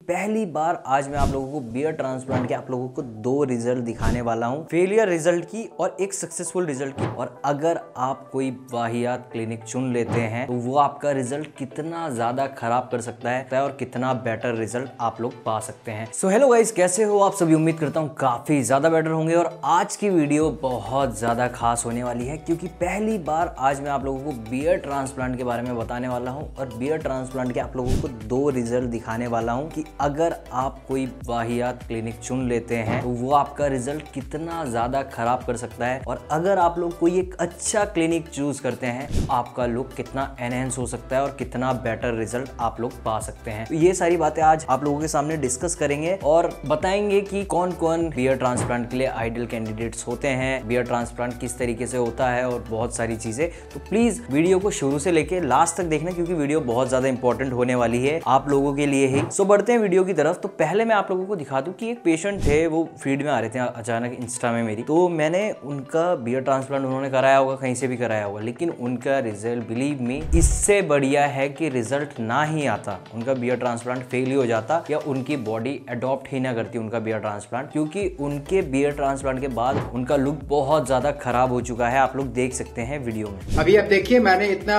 पहली बार आज मैं आप लोगों को बियर्ड ट्रांसप्लांट के आप लोगों को दो रिजल्ट दिखाने वाला हूं, फेलियर रिजल्ट की और एक सक्सेसफुल रिजल्ट की। और अगर आप कोई वाहियात क्लिनिक चुन लेते हैं तो वो आपका रिजल्ट कितना ज्यादा खराब कर सकता है और कितना बेटर रिजल्ट आप लोग पा सकते हैं। सो हेलो गाइस, कैसे हो आप सभी? उम्मीद करता हूँ काफी ज्यादा बेटर होंगे। और आज की वीडियो बहुत ज्यादा खास होने वाली है क्योंकि पहली बार आज मैं आप लोगों को बियर्ड ट्रांसप्लांट के बारे में बताने वाला हूँ और बियर्ड ट्रांसप्लांट के आप लोगों को दो रिजल्ट दिखाने वाला हूँ कि अगर आप कोई वाहियात क्लिनिक चुन लेते हैं तो वो आपका रिजल्ट कितना ज्यादा खराब कर सकता है, और अगर आप लोग कोई एक अच्छा क्लिनिक चूज करते हैं आपका लुक कितना एनहेंस हो सकता है और कितना बेटर रिजल्ट आप लोग पा सकते हैं। तो ये सारी बातें आज आप लोगों के सामने डिस्कस करेंगे और बताएंगे कि कौन कौन बियर्ड ट्रांसप्लांट के लिए आइडियल कैंडिडेट्स होते हैं, बियर्ड ट्रांसप्लांट किस तरीके से होता है और बहुत सारी चीजें। तो प्लीज वीडियो को शुरू से लेके लास्ट तक देखना क्योंकि वीडियो बहुत ज्यादा इंपॉर्टेंट होने वाली है आप लोगों के लिए ही। सो बढ़ते हैं वीडियो की तरफ। तो पहले मैं आप लोगों को दिखा दूं कि एक पेशेंट थे, वो फीड में आ रहे थे अचानक इंस्टा में मेरी, तो मैंने उनका बियर्ड ट्रांसप्लांट उन्होंने कराया होगा, कहीं से भी कराया होगा, लेकिन उनका रिजल्ट बिलीव मी इससे बढ़िया है कि रिजल्ट ना ही आता, उनका बियर्ड ट्रांसप्लांट फेल ही हो जाता या उनकी बॉडी अडॉप्ट ही ना करती उनका बियर्ड ट्रांसप्लांट, क्योंकि उनके बियर्ड ट्रांसप्लांट के बाद उनका लुक बहुत ज्यादा खराब हो चुका है। आप लोग देख सकते हैं वीडियो में। अभी आप देखिए, मैंने इतना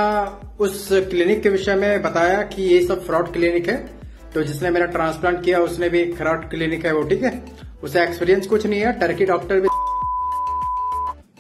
उस क्लिनिक के विषय में बताया कि ये सब फ्रॉड क्लिनिक है, तो जिसने मेरा ट्रांसप्लांट किया उसने भी फ्रॉड क्लिनिक है वो, ठीक है। उसे एक्सपीरियंस कुछ नहीं है, टर्की डॉक्टर भी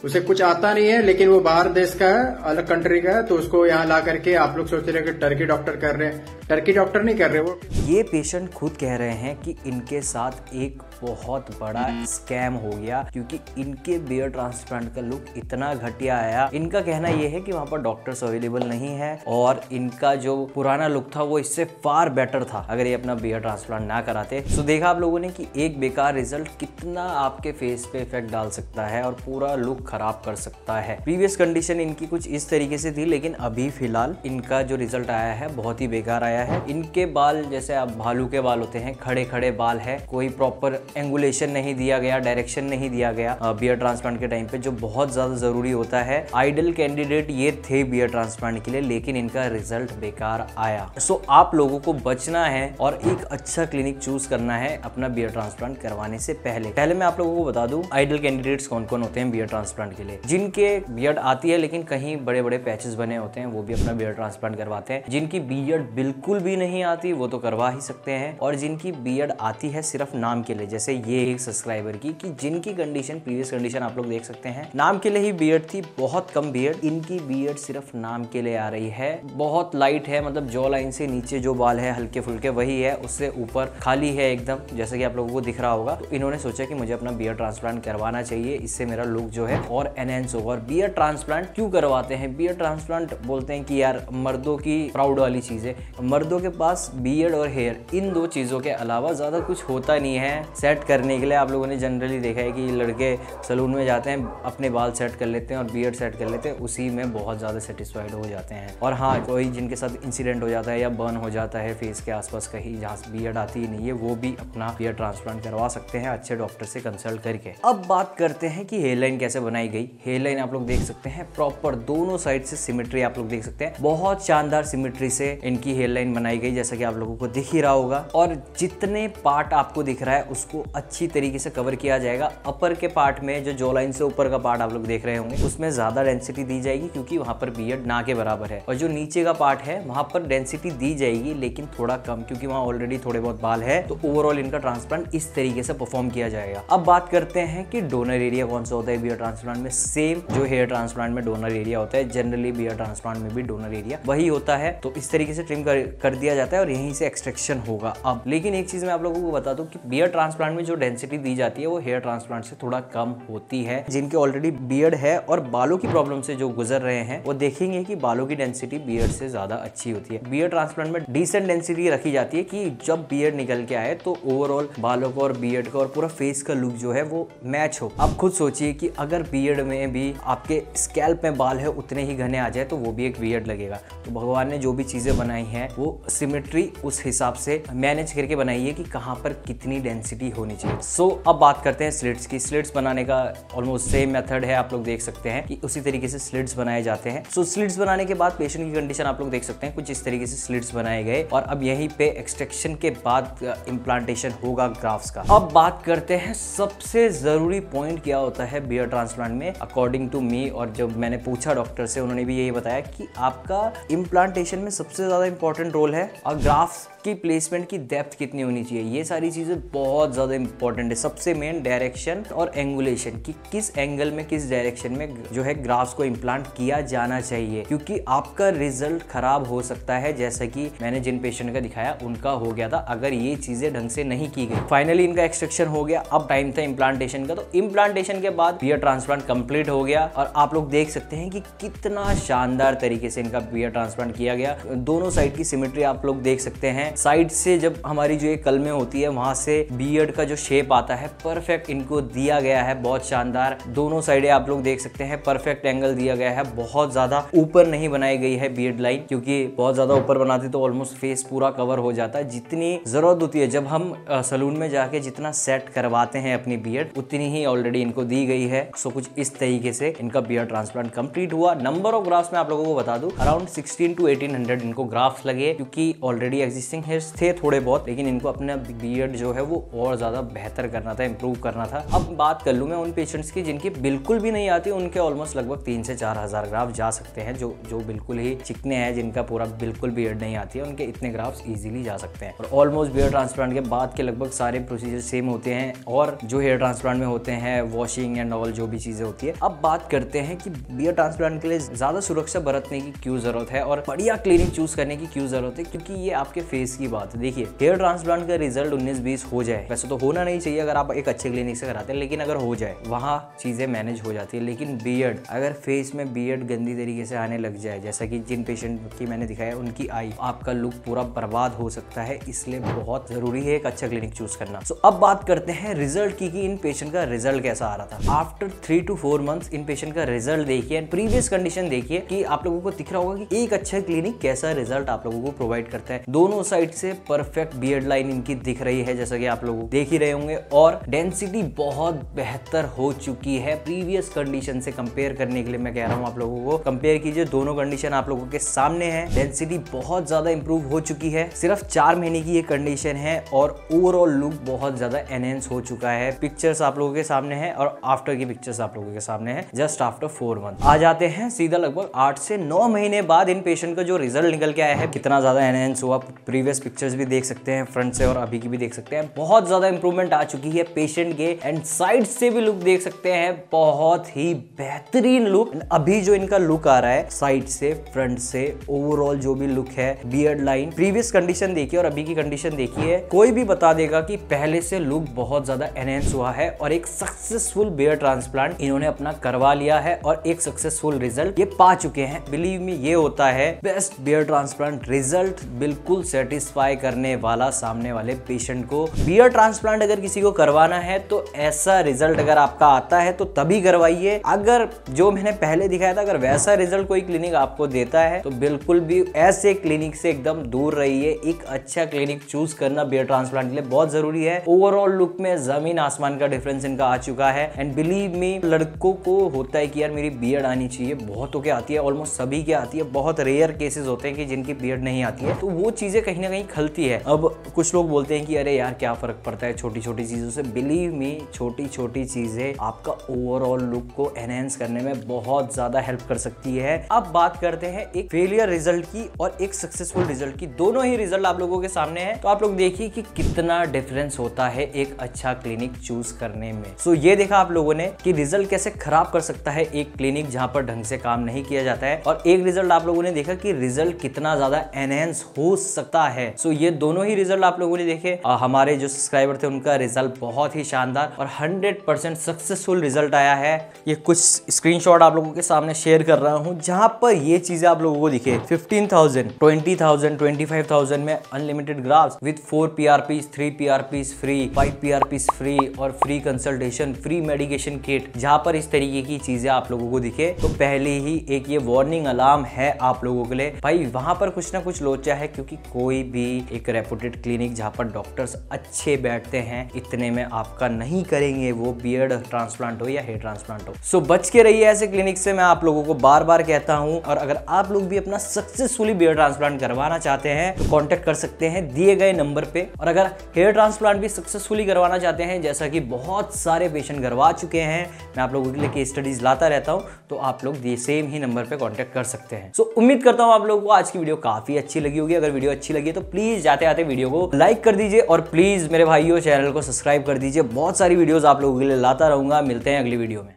उसे कुछ आता नहीं है, लेकिन वो बाहर देश का है, अलग कंट्री का है, तो उसको यहाँ ला करके आप लोग सोच रहे हैं कि टर्की डॉक्टर कर रहे हैं। टर्की डॉक्टर नहीं कर रहे वो। ये पेशेंट खुद कह रहे हैं कि इनके साथ एक बहुत बड़ा स्कैम हो गया क्योंकि इनके बियर्ड ट्रांसप्लांट का लुक इतना घटिया आया। इनका कहना यह है कि वहां पर डॉक्टर्स अवेलेबल नहीं है और इनका जो पुराना लुक था वो इससे फार बेटर था अगर ये अपना बियर्ड ट्रांसप्लांट ना कराते। तो देखा आप लोगों ने कि एक बेकार रिजल्ट कितना आपके फेस पे इफेक्ट डाल सकता है और पूरा लुक खराब कर सकता है। प्रीवियस कंडीशन इनकी कुछ इस तरीके से थी, लेकिन अभी फिलहाल इनका जो रिजल्ट आया है बहुत ही बेकार आया है। इनके बाल जैसे आप भालू के बाल होते हैं, खड़े खड़े बाल है, कोई प्रॉपर एंगुलेशन नहीं दिया गया, डायरेक्शन नहीं दिया गया बियर्ड ट्रांसप्लांट के टाइम पे, जो बहुत ज्यादा जरूरी होता है। आइडियल कैंडिडेट ये थे बियर्ड ट्रांसप्लांट के लिए, लेकिन इनका रिजल्ट बेकार आया। सो आप लोगों को बचना है और एक अच्छा क्लिनिक चूज करना है अपना बियर्ड ट्रांसप्लांट करवाने से पहले मैं आप लोगों को बता दूं आइडियल कैंडिडेट्स कौन कौन होते हैं बियर्ड ट्रांसप्लांट के लिए। जिनके बियर्ड आती है लेकिन कहीं बड़े बड़े पैचेस बने होते हैं वो भी अपना बियर्ड ट्रांसप्लांट करवाते हैं। जिनकी बियर्ड बिल्कुल भी नहीं आती वो तो करवा ही सकते हैं, और जिनकी बियर्ड आती है सिर्फ नाम के लिए, जैसे ये एक सब्सक्राइबर की कि जिनकी कंडीशन प्रीवियस कंडीशन आप लोग देख सकते हैं, नाम के लिए ही बियर्ड थी, बहुत कम बियर्ड, इनकी बियर्ड सिर्फ नाम के लिए आ रही है, बहुत लाइट है, मतलब जॉ लाइन से नीचे जो बाल है हल्के फुल्के वही है, उससे ऊपर खाली है एकदम, जैसा कि आप लोगों को दिख रहा होगा। तो इन्होंने सोचा कि मुझे अपना बियर्ड ट्रांसप्लांट करवाना चाहिए, इससे मेरा लुक जो है और एनहेंस होगा। और बियर्ड ट्रांसप्लांट क्यों करवाते हैं? बियर्ड ट्रांसप्लांट बोलते हैं कि यार मर्दों की प्राउड वाली चीज है, मर्दों के पास बियर्ड और हेयर इन दो चीजों के अलावा ज्यादा कुछ होता नहीं है सेट करने के लिए। आप लोगों ने जनरली देखा है कि लड़के सलून में जाते हैं, अपने बाल सेट कर लेते हैं और बियर्ड सेट कर लेते हैं, उसी में बहुत ज्यादा सेटिस्फाइड हो जाते हैं। और हाँ, कोई जिनके साथ इंसिडेंट हो जाता है या बर्न हो जाता है फेस के आसपास कहीं जहाँ बियर्ड आती ही नहीं है, वो भी अपना बियर्ड ट्रांसप्लांट करवा सकते हैं अच्छे डॉक्टर से कंसल्ट करके। अब बात करते हैं कि हेयरलाइन कैसे बनाई गई। हेयरलाइन आप लोग देख सकते हैं प्रॉपर दोनों साइड से सिमेट्री आप लोग देख सकते हैं, बहुत शानदार सिमेट्री से इनकी हेयरलाइन बनाई गई जैसा कि आप लोगों को दिख ही रहा होगा। और जितने पार्ट आपको दिख रहा है उसको अच्छी तरीके से कवर किया जाएगा। अपर के पार्ट में जो जॉ लाइन से ऊपर का पार्ट आप लोग देख रहे होंगे उसमें ज्यादा डेंसिटी दी जाएगी क्योंकि वहां पर बियर्ड ना के बराबर है, और जो नीचे का पार्ट है वहां पर डेंसिटी दी जाएगी लेकिन थोड़ा कम क्योंकि वहां ऑलरेडी थोड़े बहुत बाल है। तो ओवरऑल इनका ट्रांसप्लांट इस तरीके से परफॉर्म किया जाएगा। अब बात करते हैं कि डोनर एरिया कौन सा होता है बियर्ड ट्रांसप्लांट में। सेम जो हेयर ट्रांसप्लांट में डोनर एरिया होता है, जनरली बियर्ड ट्रांसप्लांट में भी डोनर एरिया वही होता है। तो इस तरीके से ट्रिम कर दिया जाता है और यहीं से एक्सट्रैक्शन होगा। अब लेकिन एक चीज मैं आप लोगों को बता दूं कि बियर्ड ट्रांसप्लांट में जो डेंसिटी दी जाती है वो हेयर ट्रांसप्लांट से थोड़ा कम होती है। जिनके ऑलरेडी बियर्ड है और बालों की प्रॉब्लम से जो गुजर रहे हैं वो देखेंगे कि बालों की डेंसिटी बियर्ड से ज्यादा अच्छी होती है। बियर्ड ट्रांसप्लांट में डिसेंट डेंसिटी रखी जाती है कि जब बियर्ड निकल के आए तो ओवरऑल बालों को और बियर्ड का और पूरा फेस का लुक जो है वो मैच हो। आप खुद सोचिए कि अगर बियर्ड में भी आपके स्कैल्प में बाल है उतने ही घने आ जाए तो वो भी एक बियर्ड लगेगा। तो भगवान ने जो भी चीजें बनाई हैं वो सिमेट्री उस हिसाब से मैनेज करके बनाई है कि कहाँ पर कितनी डेंसिटी होनी चाहिए। सो अब बात करते हैं स्लिट्स की। स्लिट्स बनाने का ऑलमोस्ट सेम मेथड है, आप लोग देख सकते हैं कि उसी तरीके से स्लिट्स बनाए जाते हैं। सो स्लिट्स बनाने के बाद पेशेंट की कंडीशन आप लोग देख सकते हैं, कुछ इस तरीके से स्लिट्स बनाए गए और अब यहीं पे एक्सट्रैक्शन के बाद इम्प्लांटेशन होगा ग्राफ्ट्स का। अब बात करते हैं सबसे जरूरी पॉइंट क्या होता है बियर ट्रांसप्लांट में अकॉर्डिंग टू मी, और जब मैंने पूछा डॉक्टर से उन्होंने भी यही बताया कि आपका इम्प्लांटेशन में सबसे ज्यादा इंपॉर्टेंट रोल है और ग्राफ्ट्स की प्लेसमेंट की डेप्थ कितनी होनी चाहिए, ये सारी चीजें बहुत ज्यादा इंपॉर्टेंट है। सबसे मेन डायरेक्शन और एंगुलेशन कि किस एंगल में किस डायरेक्शन में जो है ग्राफ्ट्स को इम्प्लांट किया जाना चाहिए, क्योंकि आपका रिजल्ट खराब हो सकता है, जैसा कि मैंने जिन पेशेंट का दिखाया उनका हो गया था अगर ये चीजें ढंग से नहीं की गई। फाइनली इनका एक्सट्रैक्शन हो गया, अब टाइम था इम्प्लांटेशन का। तो इम्प्लांटेशन के बाद बियर ट्रांसप्लांट कंप्लीट हो गया और आप लोग देख सकते हैं कि कितना शानदार तरीके से इनका बियर ट्रांसप्लांट किया गया। दोनों साइड की सिमेट्री आप लोग देख सकते हैं। साइड से जब हमारी जो ये कलमें होती है वहां से बियर्ड का जो शेप आता है परफेक्ट इनको दिया गया है, बहुत शानदार। दोनों साइडें आप लोग देख सकते हैं परफेक्ट एंगल दिया गया है, बहुत ज्यादा ऊपर नहीं बनाई गई है बियर्ड लाइन, क्योंकि बहुत ज्यादा ऊपर बनाती तो ऑलमोस्ट फेस पूरा कवर हो जाता है। जितनी जरूरत होती है जब हम सलून में जाके जितना सेट करवाते हैं अपनी बियर्ड उतनी ही ऑलरेडी इनको दी गई है। सो कुछ इस तरीके से इनका बियर्ड ट्रांसप्लांट कंप्लीट हुआ। नंबर ऑफ ग्राफ्ट्स में आप लोगों को बता दूं अराउंड 16 to 1800 इनको ग्राफ्ट्स लगे, क्योंकि ऑलरेडी एग्जिस्टिंग हेयर्स थे थोड़े बहुत, लेकिन इनको अपना बियर्ड जो है वो और ज्यादा बेहतर करना था, इंप्रूव करना था। अब बात कर लूं मैं उन पेशेंट्स की जिनकी बिल्कुल भी नहीं आती, उनके ऑलमोस्ट लगभग 3 से 4 हजार ग्राफ्ट जा सकते हैं। जो बिल्कुल ही चिकने हैं, जिनका पूरा बिल्कुल बियर्ड नहीं आती है, उनके इतने ग्राफ्ट्स इजीली जा सकते हैं। और ऑलमोस्ट बियर्ड ट्रांसप्लांट के बाद के लगभग सारे प्रोसीजर सेम होते हैं और जो हेयर ट्रांसप्लांट में होते हैं वॉशिंग एंड ऑल जो भी चीजें होती है। अब बात करते हैं कि बियर्ड ट्रांसप्लांट के लिए ज्यादा सुरक्षा बरतने की क्यों जरूरत है और बढ़िया क्लिनिक चूज करने की क्यों जरूरत है, क्योंकि ये आपके फेस की बात है। देखिए हेयर ट्रांसप्लांट का रिजल्ट 19-20 हो जाए, वैसे तो होना नहीं चाहिए अगर आप एक अच्छे क्लिनिक से कराते हैं, लेकिन अगर हो जाए वहाँ चीजें मैनेज हो जाती है। लेकिन बियर्ड अगर फेस में बियर्ड गंदी तरीके से आने लग जाए, जैसा कि जिन पेशेंट की मैंने दिखाया उनकी आई, आपका लुक पूरा बर्बाद हो सकता है। इसलिए बहुत जरूरी है एक अच्छा क्लिनिक चूज करना। सो अब बात करते हैं रिजल्ट की कि इन पेशेंट का रिजल्ट कैसा आ रहा था। After 3 to 4 months in patient का रिजल्ट देखिए, प्रीवियस कंडीशन देखिए कि आप लोगों को दिख रहा होगा कि एक अच्छा क्लिनिक कैसा रिजल्ट आप लोगों को प्रोवाइड करता है। दोनों साइड से परफेक्ट बियर्ड लाइन इनकी दिख रही है, जैसा कि आप लोग देख ही रहे होंगे, और डेंसिटी बहुत बेहतर हो चुकी है प्रीवियस कंडीशन से कंपेयर करने के लिए मैं कह रहा हूं आप लोगों को कंपेयर कीजिए। दोनों कंडीशन आप लोगों के सामने है, डेंसिटी बहुत ज्यादा इंप्रूव हो चुकी है। सिर्फ 4 महीने की ये कंडीशन है और ओवरऑल लुक बहुत ज्यादा एनहेंस हो चुका है। पिक्चर्स आप लोगों के सामने है और आफ्टर की पिक्चर्स आप लोगों के सामने है जस्ट आफ्टर 4 मंथ। आ जाते हैं सीधा लगभग 8 से 9 महीने बाद इन पेशेंट का जो रिजल्ट निकल के आया है, कितना ज्यादा एनहेंस हुआ। प्रीवियस पिक्चर्स भी देख सकते हैं फ्रंट से और अभी की भी देख सकते हैं, बहुत ज्यादा इंप्रूवमेंट आ चुकी है पेशेंट के। एंड साइड से भी लुक देख सकते हैं, बहुत ही बेहतरीन लुक। अभी जो इनका लुक आ रहा है साइड से फ्रंट से ओवरऑल जो भी लुक है, बियर्ड लाइन, प्रीवियस कंडीशन देखिए और अभी की कंडीशन देखिए, कोई भी बता देगा कि पहले से लुक बहुत ज्यादा एनहेंस हुआ है और एक सक्सेसफुल बियर्ड ट्रांसप्लांट इन्होंने अपना करवा लिया है और एक सक्सेसफुल रिजल्ट ये पा चुके हैं। बिलीव मी, ये होता है बेस्ट बियर्ड ट्रांसप्लांट रिजल्ट, बिल्कुल सेटिस्फाई करने वाला सामने वाले पेशेंट को। बियर्ड ट्रांसप्लांट अगर किसी को करवाना है तो ऐसा रिजल्ट अगर आपका आता है तो तभी करवाइए। अगर जो मैंने पहले दिखाया था अगर वैसा रिजल्ट कोई क्लिनिक आपको देता है तो बिल्कुल भी ऐसे क्लिनिक से एकदम दूर रहिए। एक अच्छा क्लिनिक चूज करना बियर्ड ट्रांसप्लांट के लिए बहुत जरूरी है। ओवरऑल लुक में जमीन आसमान का डिफरेंस इनका आ चुका है। एंड बिलीव मी, लड़कों को होता है कि यार मेरी बियर्ड आनी चाहिए, बहुतों के आती है, ऑलमोस्ट सभी के आती है, बहुत रेयर केसेस होते हैं कि जिनकी बियर्ड नहीं आती है, तो वो चीजें कहीं ना कहीं खलती है। अब कुछ लोग बोलते हैं कि अरे यार क्या फर्क पड़ता है छोटी छोटी चीजों से। बिलीव मी, छोटी छोटी चीजें आपका ओवरऑल लुक को एनहेंस करने में बहुत ज्यादा हेल्प कर सकती है। अब बात करते हैं एक फेलियर रिजल्ट की और एक सक्सेसफुल रिजल्ट की। दोनों ही रिजल्ट आप लोगों के सामने है, तो आप लोग देखिए कि कितना डिफरेंस होता है एक अच्छा क्लिनिक चूज करने में। सो ये देखा आप लोगों ने कि रिजल्ट कैसे खराब कर सकता है एक क्लिनिक जहां पर ढंग से काम नहीं किया जाता है, और एक रिजल्ट आप लोगों ने देखा कि रिजल्ट कितना ज्यादा एनहेंस हो सकता है। सो ये दोनों ही रिजल्ट आप लोगों ने देखे। हमारे जो सब्सक्राइबर थे उनका रिजल्ट बहुत ही शानदार और 100% सक्सेसफुल रिजल्ट आया है। ये कुछ स्क्रीनशॉट आप लोगों के सामने शेयर कर रहा हूं जहां पर ये चीजें आप लोगों को दिखे। 15,000, 20,000, 25,000 में unlimited grafts with 4 PRPs, 3 PRPs free, 5 PRPs free और free consultation, free medication kit. जहां पर इस तरीके की चीजें आप लोगों को दिखे तो पहले ही एक ये वार्निंग अलार्म है आप लोगों के लिए, भाई वहां पर कुछ ना कुछ लोचा है, क्योंकि कोई भी एक रेपुटेड क्लिनिक जहाँ पर डॉक्टर्स अच्छे बैठते हैं, इतने में आपका नहीं करेंगे, वो बियर्ड ट्रांसप्लांट हो या हेयर ट्रांसप्लांट हो। सो बच के रहिए ऐसे क्लिनिक से, मैं आप लोगों को बार बार कहता हूँ। और अगर आप लोग भी अपना सक्सेसफुली बियर्ड ट्रांसप्लांट करवाना चाहते हैं, कॉन्टेक्ट कर सकते हैं दिए गए नंबर पे। और अगर हेयर ट्रांसप्लांट भी सक्सेसफुली करवाना चाहते हैं, जैसा कि बहुत सारे पेशेंट करवा चुके हैं, मैं आप लोगों के लिए केस स्टडीज लाता रहता हूं, तो आप लोग ये सेम ही नंबर पे कांटेक्ट कर सकते हैं। सो उम्मीद करता हूं आप लोगों को आज की वीडियो काफी अच्छी लगी होगी। अगर वीडियो अच्छी लगी तो प्लीज जाते आते वीडियो को लाइक कर दीजिए और प्लीज मेरे भाइयों चैनल को सब्सक्राइब कर दीजिए। बहुत सारी वीडियोस आप लोगों के लिए लाता रहूंगा। मिलते हैं अगली वीडियो में।